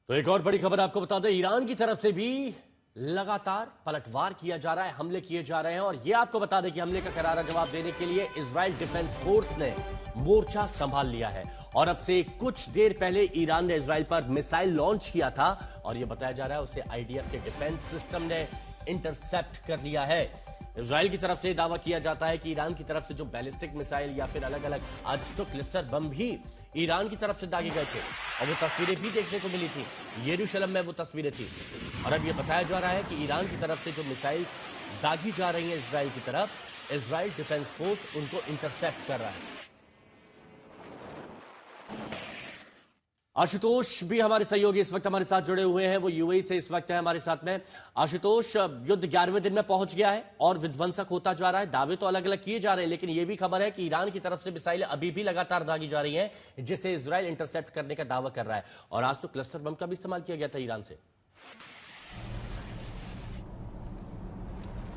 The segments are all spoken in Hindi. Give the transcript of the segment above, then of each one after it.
तो एक और बड़ी खबर आपको बता दें, ईरान की तरफ से भी लगातार पलटवार किया जा रहा है, हमले किए जा रहे हैं। और यह आपको बता दें कि हमले का करारा जवाब देने के लिए इजराइल डिफेंस फोर्स ने मोर्चा संभाल लिया है। और अब से कुछ देर पहले ईरान ने इजराइल पर मिसाइल लॉन्च किया था और यह बताया जा रहा है उसे आईडीएफ के डिफेंस सिस्टम ने इंटरसेप्ट कर लिया है। इजराइल की तरफ से दावा किया जाता है कि ईरान की तरफ से जो बैलिस्टिक मिसाइल या फिर अलग अलग आज तो क्लस्टर बम भी ईरान की तरफ से दागे गए थे और वो तस्वीरें भी देखने को मिली थी। यरूशलेम में वो तस्वीरें थी। और अब ये बताया जा रहा है कि ईरान की तरफ से जो मिसाइल्स दागी जा रही हैं इजराइल की तरफ, इजराइल डिफेंस फोर्स उनको इंटरसेप्ट कर रहा है। आशुतोष भी हमारे सहयोगी इस वक्त हमारे साथ जुड़े हुए हैं, वो यूएई से इस वक्त है हमारे साथ में। आशुतोष, युद्ध 11वें दिन में पहुंच गया है और विध्वंसक होता जा रहा है। दावे तो अलग अलग किए जा रहे हैं, लेकिन यह भी खबर है कि ईरान की तरफ से मिसाइलें अभी भी लगातार दागी जा रही हैं, जिसे इजराइल इंटरसेप्ट करने का दावा कर रहा है। और आज तो क्लस्टर बम का भी इस्तेमाल किया गया था ईरान से।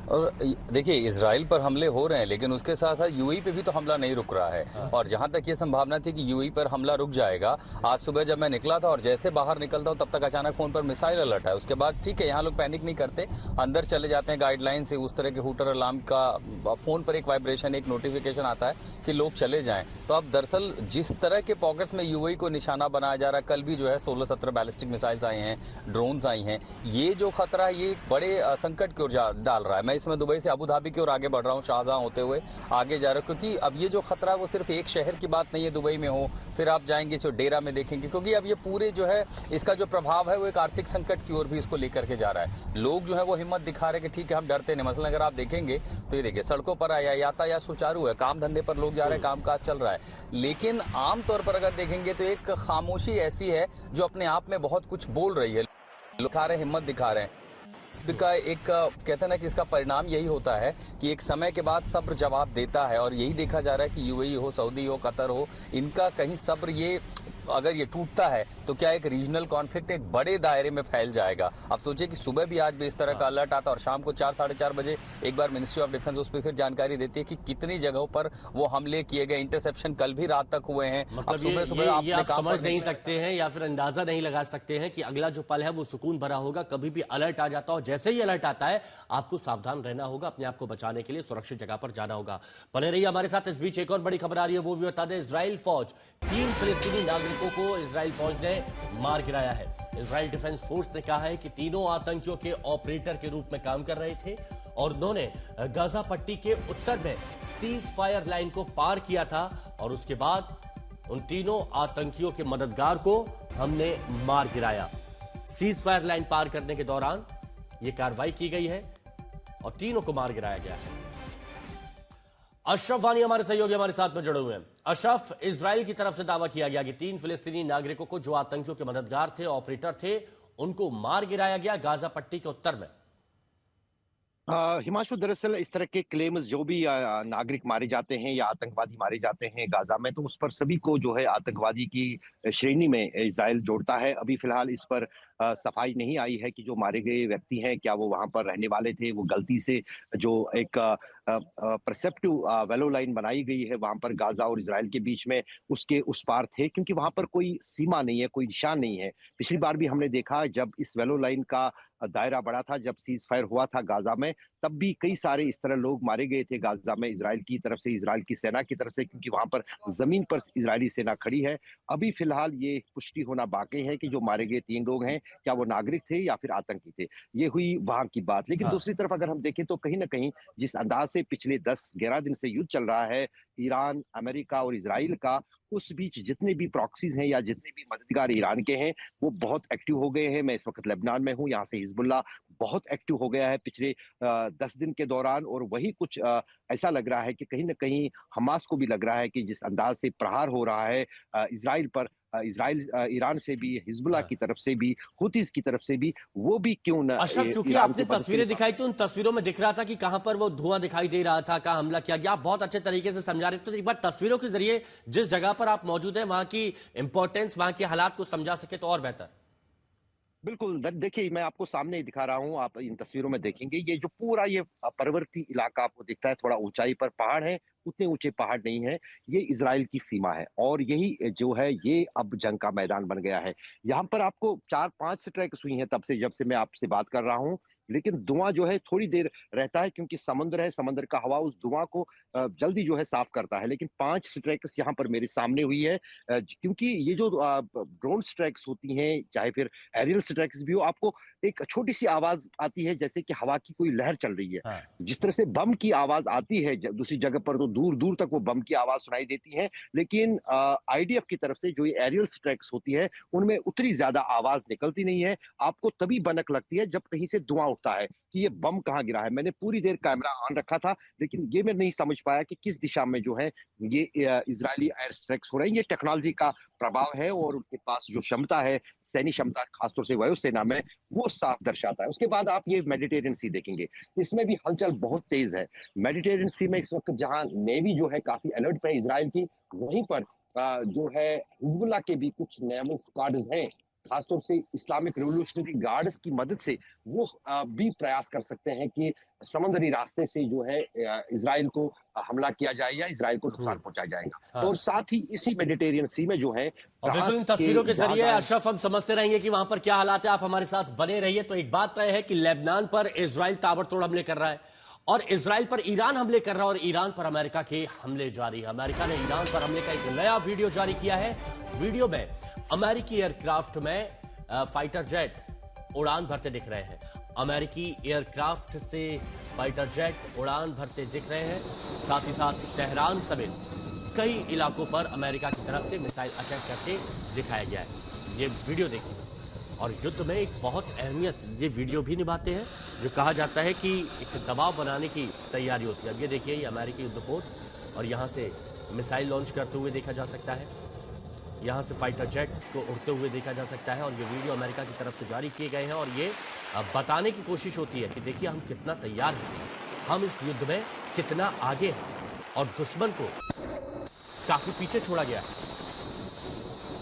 और देखिए, इजराइल पर हमले हो रहे हैं, लेकिन उसके साथ साथ यूएई पे भी तो हमला नहीं रुक रहा है। और जहां तक ये संभावना थी कि यूएई पर हमला रुक जाएगा, आज सुबह जब मैं निकला था और जैसे बाहर निकलता हूं तब तक अचानक फोन पर मिसाइल अलर्ट है। उसके बाद ठीक है, यहाँ लोग पैनिक नहीं करते, अंदर चले जाते हैं गाइडलाइन से। उस तरह के हूटर अलार्म का फोन पर एक वाइब्रेशन, एक नोटिफिकेशन आता है कि लोग चले जाएं। तो अब दरअसल जिस तरह के पॉकेट्स में यूएई को निशाना बनाया जा रहा है, कल भी जो है 16-17 बैलिस्टिक मिसाइल्स आई हैं, ड्रोन्स आई हैं, ये जो खतरा है ये बड़े संकट की ओर डाल रहा है। मैं इसमें दुबई से अबू धाबी की ओर आगे बढ़ रहा हूँ, शाहजहां होते हुए आगे जा रहा हूँ, क्योंकि अब ये जो खतरा है वो सिर्फ एक शहर की बात नहीं है, दुबई में हो फिर आप जाएंगे जो डेरा में देखेंगे, क्योंकि अब ये पूरे जो है इसका जो प्रभाव है वो एक आर्थिक संकट की ओर भी इसको लेकर के जा रहा है। लोग जो है वो हिम्मत दिखा रहे हैं कि ठीक है हम डरते नहीं। मसलन अगर आप देखेंगे तो ये देखिए, सड़कों पर आया यातायात सुचारू है, काम धंधे पर लोग जा रहे हैं, कामकाज चल रहा है। लेकिन आमतौर पर अगर देखेंगे तो एक खामोशी ऐसी है जो अपने आप में बहुत कुछ बोल रही है। लोग दिखा रहे हैं, हिम्मत दिखा रहे हैं का एक कहते हैं ना कि इसका परिणाम यही होता है कि एक समय के बाद सब्र जवाब देता है। और यही देखा जा रहा है कि यूएई हो, सऊदी हो, कतर हो, इनका कहीं सब्र ये अगर ये टूटता है तो क्या एक रीजनल कॉन्फ्लिक्ट एक बड़े दायरे में फैल जाएगा। आप सोचिए कि सुबह भी आज भी इस तरह का अलर्ट आता और शाम को 4-4:30 बजे एक बार मिनिस्ट्री ऑफ डिफेंस उस पर फिर जानकारी देती है कि कितनी जगहों पर वो हमले किए गए, इंटरसेप्शन कल भी रात तक हुए हैं। मतलब सुबह आप समझ नहीं सकते हैं या फिर अंदाजा नहीं लगा सकते हैं कि अगला जो पल है वो सुकून भरा होगा। कभी भी अलर्ट आ जाता हो, जैसे ही अलर्ट आता है आपको सावधान रहना होगा, अपने आप को बचाने के लिए सुरक्षित जगह पर जाना होगा। बने रहिए हमारे साथ। इस बीच एक और बड़ी खबर आ रही है, वो भी बता दें। इजराइल फौज 3 फिलिस्तीनी नागरिकों को इजराइल फौज ने मार गिराया है। इजराइल डिफेंस फोर्स ने कहा है कि तीनों आतंकियों के ऑपरेटर के रूप में काम कर रहे थे और उन्होंने गाजा पट्टी के उत्तर में सीज फायर लाइन को पार किया था और उसके बाद उन तीनों आतंकियों के मददगार को हमने मार गिराया। सीज फायर लाइन पार करने के दौरान यह कार्रवाई की गई है और तीनों को मार गिराया गया है। अशरफ वानी हमारे सहयोगी हमारे साथ में जुड़े हुए हैं। अशरफ, इजराइल की तरफ से दावा किया गया कि 3 फिलिस्तीनी नागरिकों को जो आतंकियों के मददगार थे, ऑपरेटर थे, उनको मार गिराया गया गाजा पट्टी के उत्तर में। हिमांशु, दरअसल इस तरह के क्लेम्स जो भी नागरिक मारे जाते हैं या आतंकवादी मारे जाते हैं गाजा में, तो उस पर सभी को जो है आतंकवादी की श्रेणी में इजराइल जोड़ता है। अभी फिलहाल इस पर सफाई नहीं आई है कि जो मारे गए व्यक्ति हैं क्या वो वहां पर रहने वाले थे, वो गलती से जो एक परसेप्टिव वेलो लाइन बनाई गई है वहां पर गाजा और इजराइल के बीच में, उसके उस पार थे, क्योंकि वहां पर कोई सीमा नहीं है, कोई निशान नहीं है। पिछली बार भी हमने देखा जब इस वेलो लाइन का दायरा बड़ा था, जब सीज फायर हुआ था गाजा में, तब भी कई सारे इस तरह लोग मारे गए थे गाजा में, इजराइल की तरफ से, इजराइल की सेना की तरफ से, क्योंकि वहां पर जमीन पर इजरायली सेना खड़ी है। अभी फिलहाल ये पुष्टि होना बाकी है कि जो मारे गए 3 लोग हैं क्या वो नागरिक थे या फिर आतंकी थे। ये हुई वहां की बात। लेकिन दूसरी तरफ अगर हम देखें तो कहीं ना कहीं जिस अंदाज से पिछले 10-11 दिन से युद्ध चल रहा है ईरान, अमेरिका और इजराइल का, उस बीच जितने भी प्रॉक्सीज हैं या जितने भी मददगार ईरान के हैं वो बहुत एक्टिव हो गए हैं। मैं इस वक्त लेबनान में हूं, यहाँ से हिजबुल्लाह बहुत एक्टिव हो गया है पिछले 10 दिन के दौरान। और वही कुछ ऐसा लग रहा है कि कहीं ना कहीं हमास को भी लग रहा है कि जिस अंदाज से प्रहार हो रहा है इजराइल पर, इजराइल ईरान से भी, हिजबुल्लाह की तरफ से भी, हुतीज की तरफ से भी, वो भी क्यों न। अशरफ, चूंकि आपने तस्वीरें दिखाई तो उन तस्वीरों में दिख रहा था कि कहां पर वो धुआं दिखाई दे रहा था, कहां हमला किया गया। आप बहुत अच्छे तरीके से समझा रहे थे। तो एक बार तस्वीरों के जरिए जिस जगह पर आप मौजूद हैं वहां की इंपॉर्टेंस, वहां के हालात को समझा सके तो और बेहतर। बिल्कुल, देखिए मैं आपको सामने ही दिखा रहा हूँ, आप इन तस्वीरों में देखेंगे ये जो पूरा ये पर्वतीय इलाका आपको दिखता है, थोड़ा ऊँचाई पर पहाड़ है, उतने ऊँचे पहाड़ नहीं हैं, ये इज़राइल की सीमा है और यही जो है ये अब जंग का मैदान बन गया है। यहाँ पर आपको 4-5 स्ट्राइक्स हुई हैं तब से जब से मैं आपसे बात कर रहा हूँ, लेकिन धुआँ जो है थोड़ी देर रहता है क्योंकि समुद्र है, समुद्र का हवा उस धुआँ को जल्दी जो है साफ करता है, लेकिन 5 स्ट्राइक्स यहाँ पर मेरे सामने हुई है क्योंकि ये जो ड्रोन स्ट्राइक्स होती हैं, चाहे फिर एरियल स्ट्राइक्स भी हो, आपको एक छोटी-सी आवाज़ आती है जैसे कि हवा की कोई लहर चल रही है। हाँ। जिस तरह से बम की आवाज़ आती है दूसरी जगह पर तो दूर-दूर तक वो बम की आवाज़ सुनाई देती है, लेकिन आईडीएफ की तरफ से जो ये एरियल स्ट्राइक्स होती है, उनमें उतनी ज़्यादा आवाज़ निकलती नहीं है। आपको तभी भनक लगती है जब कहीं से धुआँ उठता है कि ये बम कहाँ गिरा है। मैंने पूरी देर कैमरा ऑन रखा था, लेकिन ये मैं नहीं समझ पाया कि किस दिशा में जो है ये इज़राइली एयर स्ट्राइक्स हो रहे हैं। ये टेक्नोलॉजी का प्रभाव है और उनके पास जो क्षमता है, सैन्य क्षमता खासतौर से वायुसेना में, वो साफ दर्शाता है। उसके बाद आप ये मेडिटेरियन सी देखेंगे, इसमें भी हलचल बहुत तेज़ है। मेडिटेरियन सी में इस वक़्त जहाँ नेवी जो है काफ़ी अलर्ट पे है इज़राइल की, वहीं पर जो है हिज़्बुल्लाह के भी कुछ नेवल स्क्वाड्स हैं, खासतौर से इस्लामिक रिवॉल्यूशनरी गार्ड्स की मदद से वो भी प्रयास कर सकते हैं कि समुद्री रास्ते से जो है इज़राइल को हमला किया जाए या इज़राइल को नुकसान पहुंचाया जाएगा। हाँ। और साथ ही इसी मेडिटेरियन सी में जो है और बिल्कुल इन फ्रांस तस्वीरों के जहाज जरिए आए- अशरफ हम समझते रहेंगे कि वहां पर क्या हालात है। आप हमारे साथ बने रहिए। तो एक बात तय है कि लेबनान पर इजराइल ताबड़तोड़ हमले कर रहा है और इजराइल पर ईरान हमले कर रहा है और ईरान पर अमेरिका के हमले जारी है। अमेरिका ने ईरान पर हमले का एक नया वीडियो जारी किया है। वीडियो में अमेरिकी एयरक्राफ्ट में फाइटर जेट उड़ान भरते दिख रहे हैं। अमेरिकी एयरक्राफ्ट से फाइटर जेट उड़ान भरते दिख रहे हैं। साथ ही साथ तेहरान समेत कई इलाकों पर अमेरिका की तरफ से मिसाइल अटैक करते दिखाया गया है। ये वीडियो देखिए। और युद्ध में एक बहुत अहमियत ये वीडियो भी निभाते हैं, जो कहा जाता है कि एक दबाव बनाने की तैयारी होती है। अब ये देखिए, ये अमेरिकी युद्धपोत और यहाँ से मिसाइल लॉन्च करते हुए देखा जा सकता है। यहाँ से फाइटर जेट्स को उड़ते हुए देखा जा सकता है और ये वीडियो अमेरिका की तरफ से जारी किए गए हैं और ये बताने की कोशिश होती है कि देखिए हम कितना तैयार हैं, हम इस युद्ध में कितना आगे हैं और दुश्मन को काफी पीछे छोड़ा गया है।